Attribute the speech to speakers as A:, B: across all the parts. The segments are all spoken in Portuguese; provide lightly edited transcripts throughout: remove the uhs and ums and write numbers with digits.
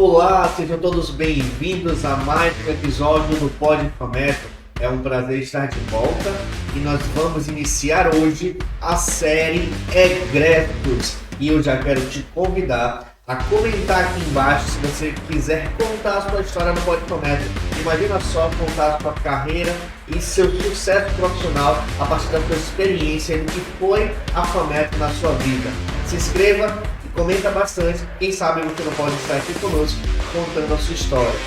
A: Olá, sejam todos bem-vindos a mais um episódio do Pod Fametro. É um prazer estar de volta e nós vamos iniciar hoje a série Egressos. E eu já quero te convidar a comentar aqui embaixo se você quiser contar a sua história no Pod Fametro. Imagina só contar a sua carreira e seu sucesso profissional a partir da sua experiência e do que foi a Fametro na sua vida. Se inscreva e comenta bastante. Quem sabe você não pode estar aqui conosco contando a sua história.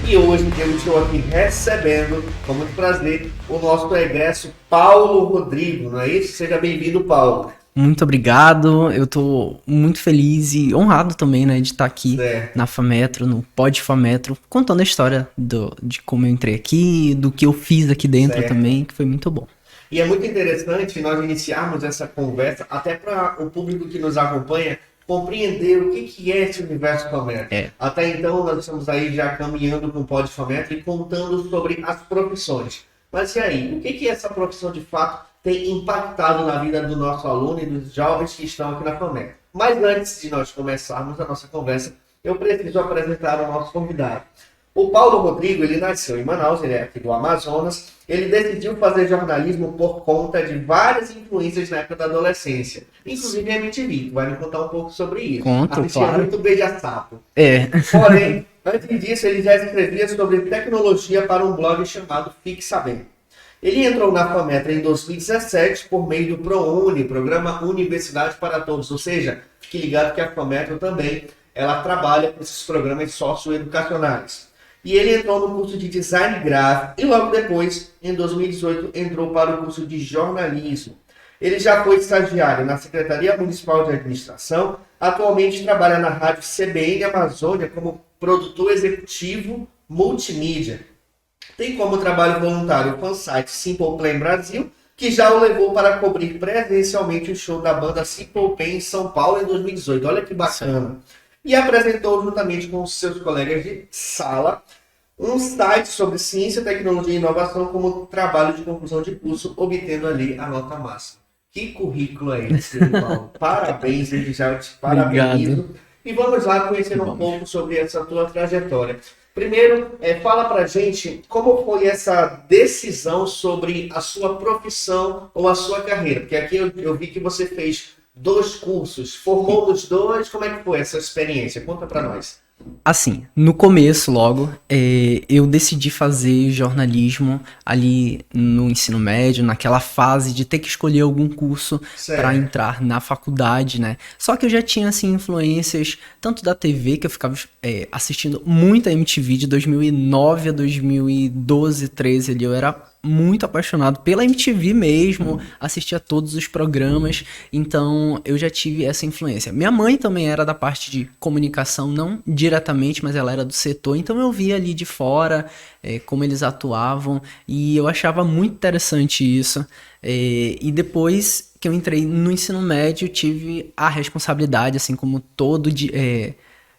A: E hoje eu estou aqui recebendo, com muito prazer, o nosso egresso Paulo Rodrigo, não é isso? Seja bem-vindo, Paulo.
B: Muito obrigado, eu tô muito feliz e honrado também, né, de estar aqui na Fametro, no Pod Fametro, contando a história de como eu entrei aqui, do que eu fiz aqui dentro também, que foi muito bom.
A: E é muito interessante nós iniciarmos essa conversa, até para o público que nos acompanha, compreender o que é esse universo Fametro. Até então, nós estamos aí já caminhando com o Pod Fametro e contando sobre as profissões. Mas e aí, o que essa profissão de fato tem impactado na vida do nosso aluno e dos jovens que estão aqui na Fametro? Mas antes de nós começarmos a nossa conversa, eu preciso apresentar o nosso convidado. O Paulo Rodrigo, ele nasceu em Manaus, ele é aqui do Amazonas. Ele decidiu fazer jornalismo por conta de várias influências na época da adolescência. Inclusive a MTV, vai me contar um pouco sobre isso.
B: Conto, claro.
A: Muito beija-sapo.
B: É.
A: Porém, antes disso, ele já escrevia sobre tecnologia para um blog chamado Fique Sabendo. Ele entrou na Fametro em 2017 por meio do ProUni, Programa Universidade para Todos. Ou seja, fique ligado que a Fametro também ela trabalha com esses programas socioeducacionais. E ele entrou no curso de design gráfico e logo depois, em 2018, entrou para o curso de jornalismo. Ele já foi estagiário na Secretaria Municipal de Administração, atualmente trabalha na Rádio CBN Amazônia como produtor executivo multimídia. Tem como trabalho voluntário o fansite Simple Plan Brasil, que já o levou para cobrir presencialmente o show da banda Simple Plan em São Paulo em 2018. Olha que bacana. E apresentou, juntamente com seus colegas de sala, um site sobre ciência, tecnologia e inovação como trabalho de conclusão de curso, obtendo ali a nota máxima. Que currículo é esse, Paulo? Parabéns, já te parabenizo.
B: Obrigado.
A: E vamos lá conhecer um pouco sobre essa tua trajetória. Primeiro, fala pra gente como foi essa decisão sobre a sua profissão ou a sua carreira. Porque aqui eu vi que você fez 2 cursos, formou nos 2, como é que foi essa experiência? Conta pra nós.
B: Assim, no começo logo, eu decidi fazer jornalismo ali no ensino médio, naquela fase de ter que escolher algum curso para entrar na faculdade, né? Só que eu já tinha, assim, influências tanto da TV, que eu ficava assistindo muita MTV de 2009 a 2012, 13 ali, eu era muito apaixonado pela MTV mesmo, assistia todos os programas, então eu já tive essa influência. Minha mãe também era da parte de comunicação, não diretamente, mas ela era do setor, então eu via ali de fora como eles atuavam e eu achava muito interessante isso. E depois que eu entrei no ensino médio, tive a responsabilidade, assim como todo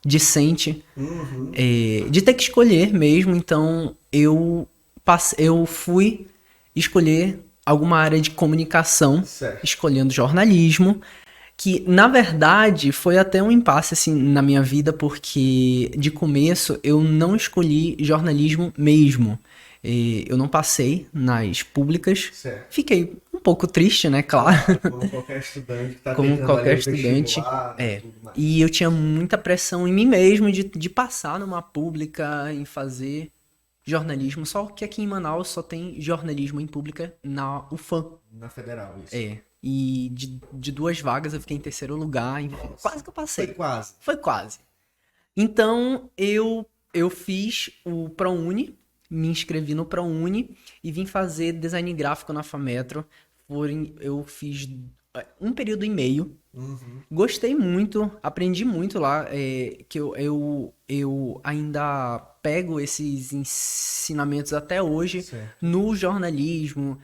B: discente, de ter que escolher mesmo, então eu fui escolher alguma área de comunicação, escolhendo jornalismo, que na verdade foi até um impasse assim, na minha vida, porque de começo eu não escolhi jornalismo mesmo. Eu não passei nas públicas, fiquei um pouco triste, né, claro.
A: Como qualquer estudante que tá
B: como qualquer estudante, e eu tinha muita pressão em mim mesmo de passar numa pública, em fazer jornalismo, só que aqui em Manaus só tem jornalismo em pública na UFAM.
A: Na Federal, isso.
B: E de 2 vagas eu fiquei em 3º lugar, quase que eu passei. Foi quase. Então eu fiz o ProUni, me inscrevi no ProUni e vim fazer design gráfico na Fametro. Eu fiz 1 período e meio. Gostei muito, aprendi muito lá, que eu ainda pego esses ensinamentos até hoje no jornalismo,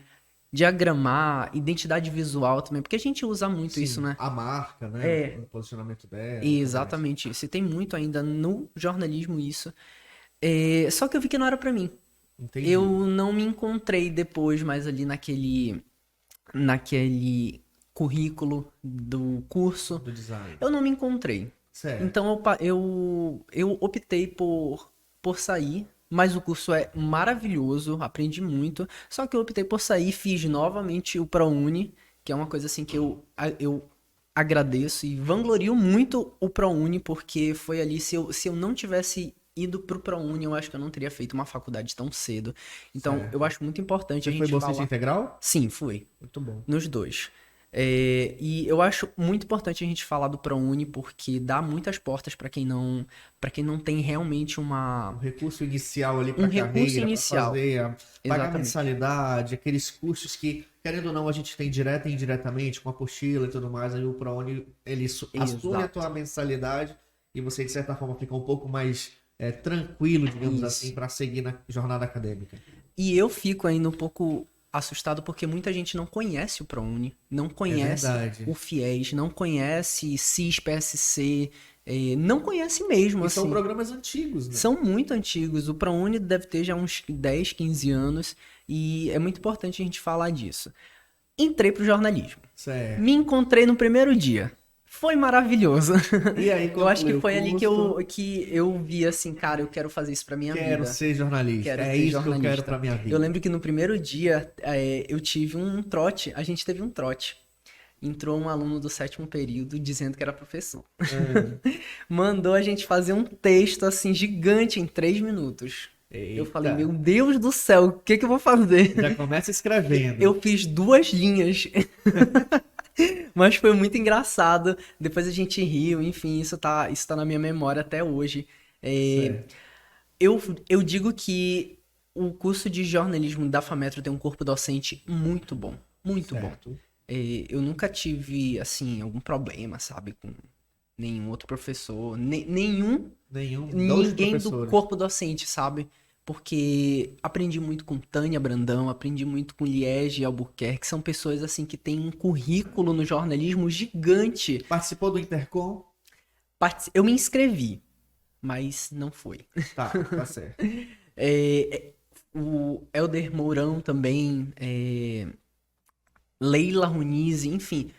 B: diagramar, identidade visual também, porque a gente usa muito isso, né?
A: A marca, né? O posicionamento dela.
B: Exatamente isso. E tem muito ainda no jornalismo isso. Só que eu vi que não era pra mim.
A: Entendi.
B: Eu não me encontrei depois mais ali naquele currículo do curso.
A: Do design.
B: Eu não me encontrei.
A: Certo.
B: Então eu optei por sair, mas o curso é maravilhoso, aprendi muito. Só que eu optei por sair e fiz novamente o ProUni, que é uma coisa assim que eu agradeço e vanglorio muito o ProUni, porque foi ali, se eu não tivesse ido pro ProUni, eu acho que eu não teria feito uma faculdade tão cedo. Então,
A: Certo.
B: eu acho muito importante
A: Você
B: a gente
A: foi bolsista
B: falar...
A: integral?
B: Sim, fui.
A: Muito bom.
B: Nos dois. E eu acho muito importante a gente falar do ProUni, porque dá muitas portas para quem não tem realmente
A: O recurso inicial ali para
B: um recurso
A: carreira, para
B: inicial.
A: fazer, pagar
B: Exatamente.
A: mensalidade, aqueles custos que, querendo ou não, a gente tem direta e indiretamente, com apostila e tudo mais, aí o ProUni, ele assume a tua mensalidade e você, de certa forma, fica um pouco mais tranquilo, digamos assim, para seguir na jornada acadêmica.
B: E eu fico ainda um pouco assustado porque muita gente não conhece o ProUni, não conhece o FIES, não conhece CIS, PSC, não conhece mesmo.
A: E
B: assim.
A: são programas antigos, né?
B: São muito antigos. O ProUni deve ter já uns 10, 15 anos e é muito importante a gente falar disso. Entrei pro jornalismo.
A: Certo.
B: Me encontrei no primeiro dia. Foi maravilhoso.
A: E aí,
B: eu acho que foi ali
A: curso?
B: que eu vi assim, cara, eu quero fazer isso pra minha vida.
A: Quero ser jornalista.
B: Quero
A: é
B: ser
A: isso
B: jornalista.
A: que eu quero pra minha vida.
B: Eu lembro que no primeiro dia eu tive um trote. A gente teve um trote. Entrou um aluno do 7º período dizendo que era professor. Mandou a gente fazer um texto assim gigante em 3 minutos.
A: Eita.
B: Eu falei, meu Deus do céu, o que eu vou fazer?
A: Já começa escrevendo.
B: Eu fiz 2 linhas. Mas foi muito engraçado. Depois a gente riu, enfim, isso tá na minha memória até hoje. Eu digo que o curso de jornalismo da FAMetro tem um corpo docente muito bom. Muito
A: certo.
B: bom. Eu nunca tive, assim, algum problema, sabe, com nenhum outro professor. Ninguém do corpo docente, sabe? Porque aprendi muito com Tânia Brandão, aprendi muito com Liege Albuquerque, que são pessoas assim que têm um currículo no jornalismo gigante.
A: Participou do Intercom?
B: Eu me inscrevi, mas não foi.
A: Tá certo.
B: O Helder Mourão também, Leila Runiz, enfim,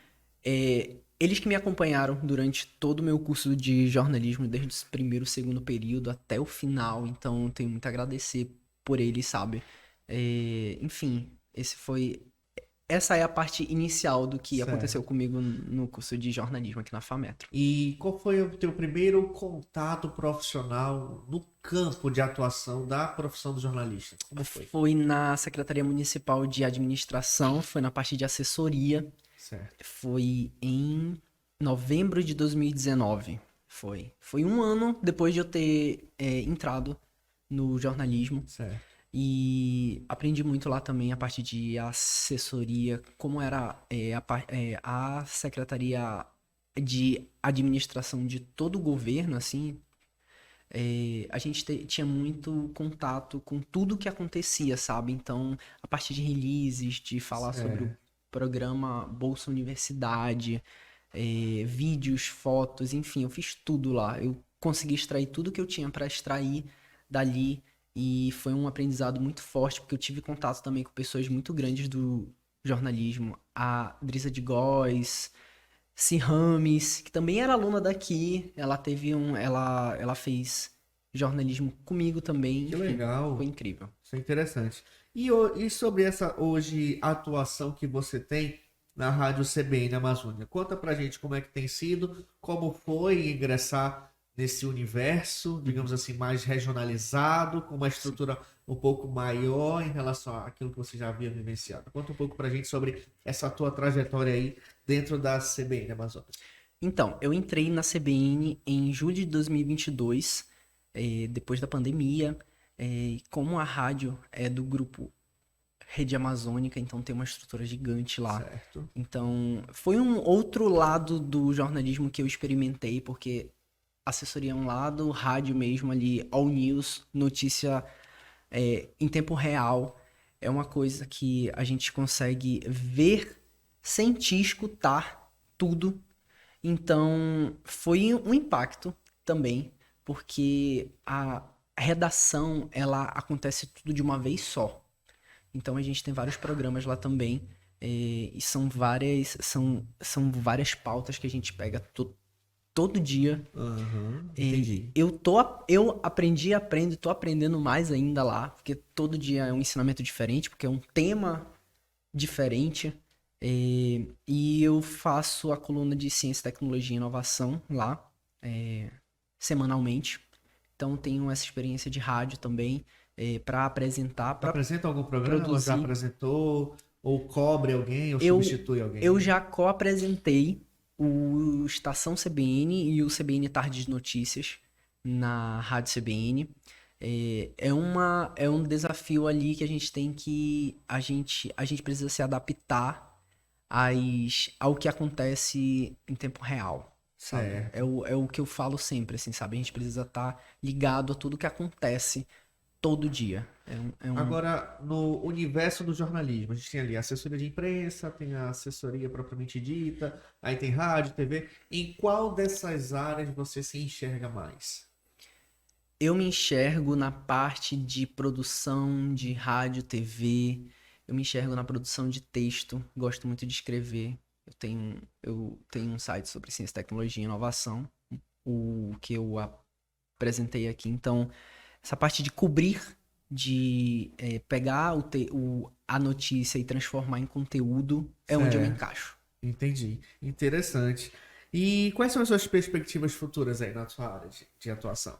B: eles que me acompanharam durante todo o meu curso de jornalismo, desde o primeiro, segundo período até o final, então eu tenho muito a agradecer por eles, sabe? Enfim, essa é a parte inicial do que aconteceu comigo no curso de jornalismo aqui na FAMetro.
A: E qual foi o teu primeiro contato profissional no campo de atuação da profissão do jornalista? Como foi?
B: Foi na Secretaria Municipal de Administração, foi na parte de assessoria.
A: Certo.
B: Foi em novembro de 2019. Foi um ano depois de eu ter entrado no jornalismo.
A: Certo.
B: E aprendi muito lá também a parte de assessoria, como era a Secretaria de Administração de todo o governo, assim. A gente tinha muito contato com tudo que acontecia, sabe? Então, a parte de releases, de falar sobre o programa Bolsa Universidade, vídeos, fotos, enfim, eu fiz tudo lá. Eu consegui extrair tudo que eu tinha para extrair dali e foi um aprendizado muito forte, porque eu tive contato também com pessoas muito grandes do jornalismo. A Drisa de Góes, Si Rames, que também era aluna daqui, ela fez jornalismo comigo também.
A: Que legal.
B: Foi incrível.
A: Isso é interessante. E sobre essa hoje atuação que você tem na Rádio CBN Amazônia? Conta pra gente como é que tem sido, como foi ingressar nesse universo, digamos assim, mais regionalizado, com uma estrutura um pouco maior em relação àquilo que você já havia vivenciado. Conta um pouco pra gente sobre essa tua trajetória aí dentro da CBN Amazônia.
B: Então, eu entrei na CBN em julho de 2022, depois da pandemia. Como a rádio é do grupo Rede Amazônica, então tem uma estrutura gigante lá.
A: Certo.
B: Então, foi um outro lado do jornalismo que eu experimentei, porque assessoria é um lado, rádio mesmo ali, all news, notícia em tempo real, é uma coisa que a gente consegue ver, sentir, escutar tudo. Então, foi um impacto também, porque a redação, ela acontece tudo de uma vez só. Então, a gente tem vários programas lá também E são várias pautas que a gente pega todo dia.
A: Entendi.
B: Eu aprendi e aprendo, tô aprendendo mais ainda lá, porque todo dia é um ensinamento diferente, porque é um tema diferente. E eu faço a coluna de Ciência, Tecnologia e Inovação lá, semanalmente. Então tenho essa experiência de rádio também, para apresentar, para
A: Apresenta algum programa?
B: produzir.
A: Já apresentou? Ou cobre alguém? Ou
B: Eu,
A: substitui alguém?
B: eu já co-apresentei o Estação CBN e o CBN Tarde de Notícias na Rádio CBN. É um desafio ali que a gente tem que... A gente precisa se adaptar ao que acontece em tempo real, sabe?
A: Certo.
B: É o que eu falo sempre, assim, sabe? A gente precisa estar ligado a tudo que acontece todo dia.
A: Agora, no universo do jornalismo, a gente tem ali a assessoria de imprensa, tem a assessoria propriamente dita, aí tem rádio, TV. Em qual dessas áreas você se enxerga mais?
B: Eu me enxergo na parte de produção de rádio, TV. Eu me enxergo na produção de texto. Gosto muito de escrever. Eu tenho um site sobre ciência, tecnologia e inovação, o que eu apresentei aqui. Então, essa parte de cobrir, de pegar a notícia e transformar em conteúdo é onde eu me
A: Certo.
B: encaixo.
A: Entendi. Interessante. E quais são as suas perspectivas futuras aí na sua área de atuação?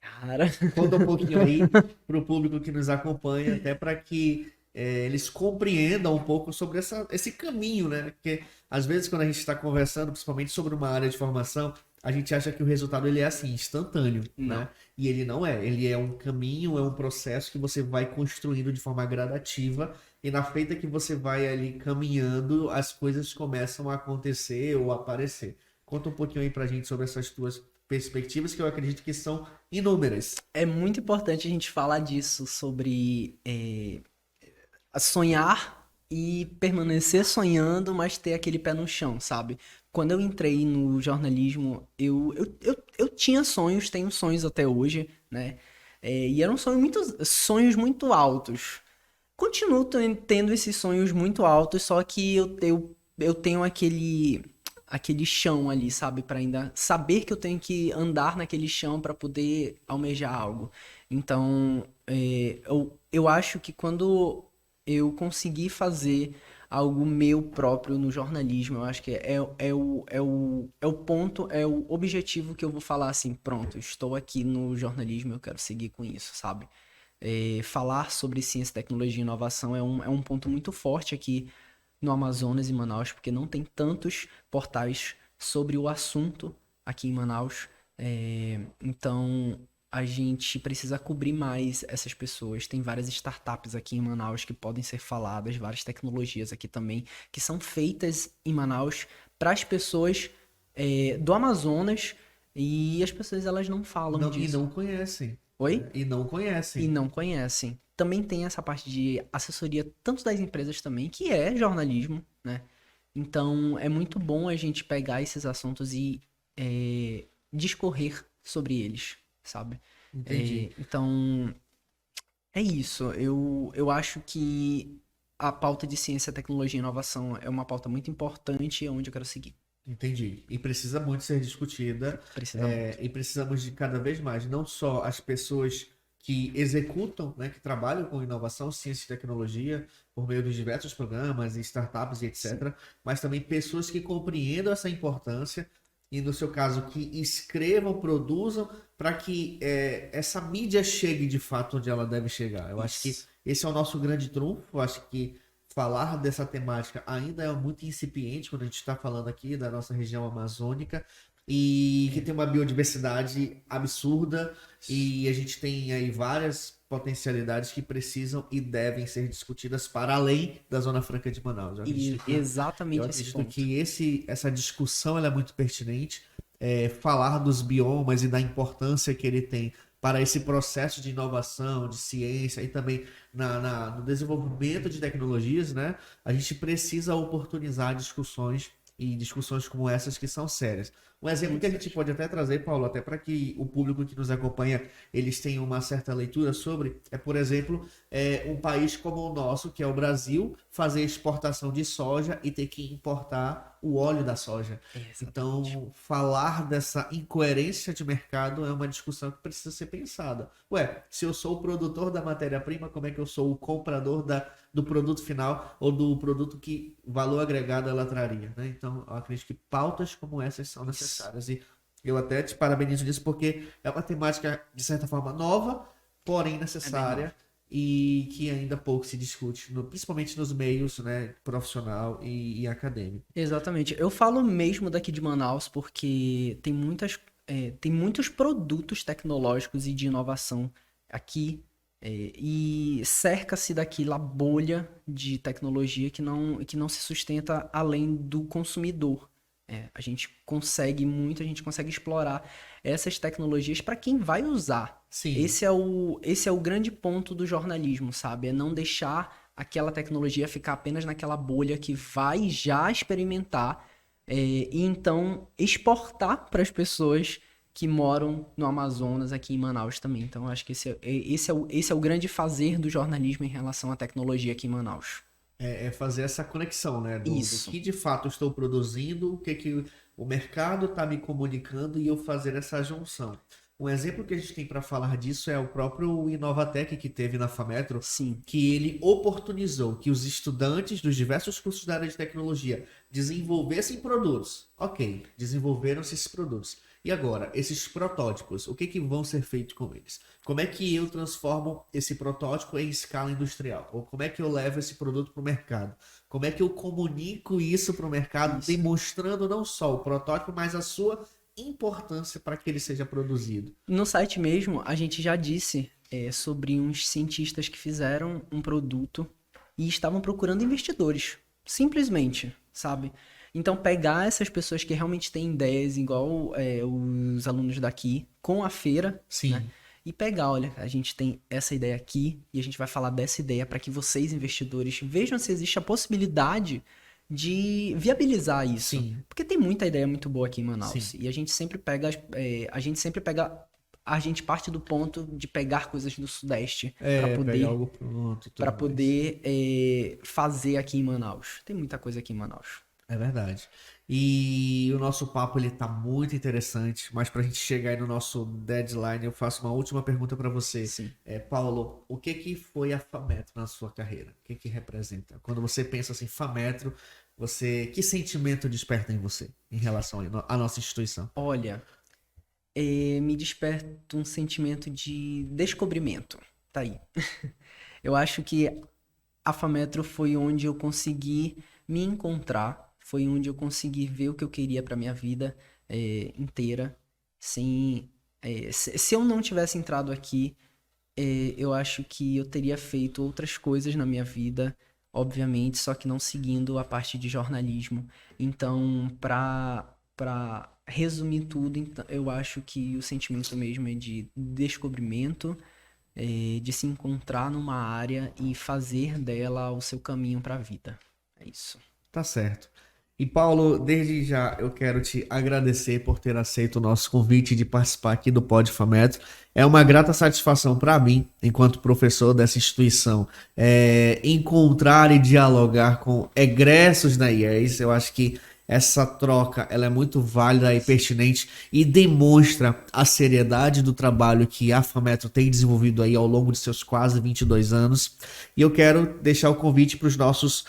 B: Cara,
A: Conta um pouquinho aí para o público que nos acompanha, até para que eles compreendam um pouco sobre esse caminho, né? Porque às vezes quando a gente está conversando, principalmente sobre uma área de formação, a gente acha que o resultado ele é assim, instantâneo,
B: não.
A: né? E ele não é. Ele é um caminho, é um processo que você vai construindo de forma gradativa e na feita que você vai ali caminhando, as coisas começam a acontecer ou aparecer. Conta um pouquinho aí pra gente sobre essas tuas perspectivas que eu acredito que são inúmeras.
B: É muito importante a gente falar disso, sobre sonhar e permanecer sonhando, mas ter aquele pé no chão, sabe? Quando eu entrei no jornalismo, eu tinha sonhos, tenho sonhos até hoje, né? E eram sonhos muito altos. Continuo tendo esses sonhos muito altos, só que eu tenho aquele chão ali, sabe? Pra ainda saber que eu tenho que andar naquele chão pra poder almejar algo. Então, eu acho que quando eu conseguir fazer algo meu próprio no jornalismo, eu acho que é o ponto, é o objetivo que eu vou falar assim, pronto, estou aqui no jornalismo, eu quero seguir com isso, sabe? Falar sobre ciência, tecnologia e inovação é um ponto muito forte aqui no Amazonas e Manaus, porque não tem tantos portais sobre o assunto aqui em Manaus. Então a gente precisa cobrir mais essas pessoas. Tem várias startups aqui em Manaus que podem ser faladas, várias tecnologias aqui também que são feitas em Manaus para as pessoas do Amazonas, e as pessoas elas não falam
A: E
B: disso.
A: não conhecem.
B: Oi?
A: E não
B: E
A: conhecem.
B: não conhecem. Também tem essa parte de assessoria, tanto das empresas também, que é jornalismo, né? Então é muito bom a gente pegar esses assuntos e discorrer sobre eles, sabe?
A: Entendi.
B: Então é isso. Eu acho que a pauta de ciência, tecnologia e inovação é uma pauta muito importante, e é onde eu quero seguir.
A: Entendi. E precisa muito ser discutida.
B: Precisa muito.
A: E precisamos de cada vez mais, não só as pessoas que executam, né, que trabalham com inovação, ciência e tecnologia, por meio dos diversos programas, startups e etc., mas também pessoas que compreendam essa importância e, no seu caso, que escrevam, produzam, para que essa mídia chegue de fato onde ela deve chegar. Eu acho que
B: Isso.
A: esse é o nosso grande trunfo. Eu acho que falar dessa temática ainda é muito incipiente quando a gente está falando aqui da nossa região amazônica e que tem uma biodiversidade absurda e a gente tem aí várias potencialidades que precisam e devem ser discutidas para além da Zona Franca de Manaus.
B: E
A: Eu
B: exatamente esse
A: acredito
B: ponto.
A: que essa discussão ela é muito pertinente. Falar dos biomas e da importância que ele tem para esse processo de inovação, de ciência e também no desenvolvimento de tecnologias, né? A gente precisa oportunizar discussões e discussões como essas que são sérias. Um exemplo que a gente pode até trazer, Paulo, até para que o público que nos acompanha, eles tenham uma certa leitura sobre, é, por exemplo, um país como o nosso, que é o Brasil, fazer exportação de soja e ter que importar o óleo da soja. Então, falar dessa incoerência de mercado é uma discussão que precisa ser pensada. Ué, se eu sou o produtor da matéria-prima, como é que eu sou o comprador do produto final ou do produto que valor agregado ela traria, né? Então, eu acredito que pautas como essas são necessárias. E eu até te parabenizo nisso porque é uma temática, de certa forma, nova, porém necessária e que ainda pouco se discute, principalmente nos meios, né, profissional e acadêmico.
B: Exatamente. Eu falo mesmo daqui de Manaus porque tem muitos produtos tecnológicos e de inovação aqui, e cerca-se daquela bolha de tecnologia que não se sustenta além do consumidor. A gente consegue explorar essas tecnologias para quem vai usar.
A: Sim.
B: Esse é o grande ponto do jornalismo, sabe? É não deixar aquela tecnologia ficar apenas naquela bolha que vai já experimentar, e então exportar para as pessoas que moram no Amazonas, aqui em Manaus também. Então, eu acho que esse é o grande fazer do jornalismo em relação à tecnologia aqui em Manaus.
A: É fazer essa conexão, né? Do
B: Isso.
A: que de fato eu estou produzindo, o que o mercado está me comunicando e eu fazer essa junção. Um exemplo que a gente tem para falar disso é o próprio Inovatec que teve na FAMetro,
B: Sim.
A: que ele oportunizou que os estudantes dos diversos cursos da área de tecnologia desenvolvessem produtos. Ok, desenvolveram-se esses produtos. E agora, esses protótipos, o que vão ser feito com eles? Como é que eu transformo esse protótipo em escala industrial? Ou como é que eu levo esse produto para o mercado? Como é que eu comunico isso para o mercado, demonstrando não só o protótipo, mas a sua importância para que ele seja produzido?
B: No site mesmo, a gente já disse sobre uns cientistas que fizeram um produto e estavam procurando investidores. Simplesmente, sabe? Então, pegar essas pessoas que realmente têm ideias, igual os alunos daqui, com a feira,
A: Sim.
B: né? E pegar, olha, a gente tem essa ideia aqui e a gente vai falar dessa ideia para que vocês, investidores, vejam se existe a possibilidade de viabilizar isso.
A: Sim.
B: Porque tem muita ideia muito boa aqui em Manaus.
A: Sim.
B: E a gente sempre pega, a gente parte do ponto de pegar coisas do Sudeste
A: Pegar algo pronto,
B: para poder fazer aqui em Manaus. Tem muita coisa aqui em Manaus.
A: É verdade. E o nosso papo ele tá muito interessante, mas pra gente chegar aí no nosso deadline, eu faço uma última pergunta para você.
B: Sim.
A: Paulo, o que foi a FAMetro na sua carreira? O que representa? Quando você pensa assim, FAMetro, que sentimento desperta em você em relação à nossa instituição?
B: Olha, me desperta um sentimento de descobrimento. Tá aí. Eu acho que a FAMetro foi onde eu consegui me encontrar, foi onde eu consegui ver o que eu queria para minha vida inteira. Se eu não tivesse entrado aqui, eu acho que eu teria feito outras coisas na minha vida, obviamente, só que não seguindo a parte de jornalismo. Então, para resumir tudo, eu acho que o sentimento mesmo é de descobrimento, de se encontrar numa área e fazer dela o seu caminho para a vida. É isso.
A: Tá certo. E Paulo, desde já eu quero te agradecer por ter aceito o nosso convite de participar aqui do Pod FAMetro. É uma grata satisfação para mim, enquanto professor dessa instituição, encontrar e dialogar com egressos da IES. Eu acho que essa troca ela é muito válida e pertinente e demonstra a seriedade do trabalho que a FAMetro tem desenvolvido aí ao longo de seus quase 22 anos. E eu quero deixar o convite para os nossos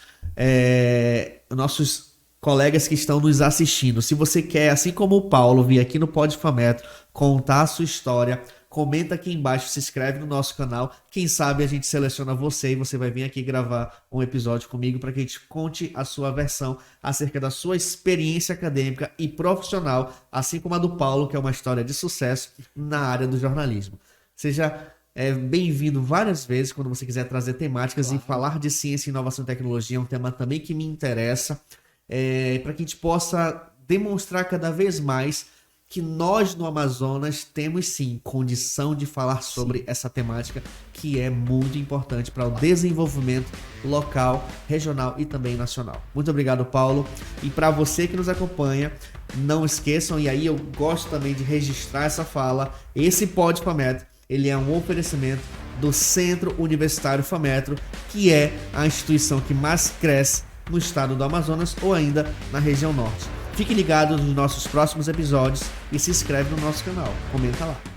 A: colegas que estão nos assistindo. Se você quer, assim como o Paulo, vir aqui no Pod FAMetro contar a sua história, comenta aqui embaixo, se inscreve no nosso canal. Quem sabe a gente seleciona você e você vai vir aqui gravar um episódio comigo para que a gente conte a sua versão acerca da sua experiência acadêmica e profissional, assim como a do Paulo, que é uma história de sucesso na área do jornalismo. Seja bem-vindo várias vezes quando você quiser trazer temáticas e falar de ciência, inovação e tecnologia. É um tema também que me interessa, para que a gente possa demonstrar cada vez mais que nós no Amazonas temos sim condição de falar sobre essa temática que é muito importante para o desenvolvimento local, regional e também nacional. Muito obrigado, Paulo. E para você que nos acompanha, não esqueçam, e aí eu gosto também de registrar essa fala, esse Pod FAMetro, ele é um oferecimento do Centro Universitário FAMetro, que é a instituição que mais cresce no estado do Amazonas ou ainda na região norte. Fique ligado nos nossos próximos episódios e se inscreve no nosso canal. Comenta lá.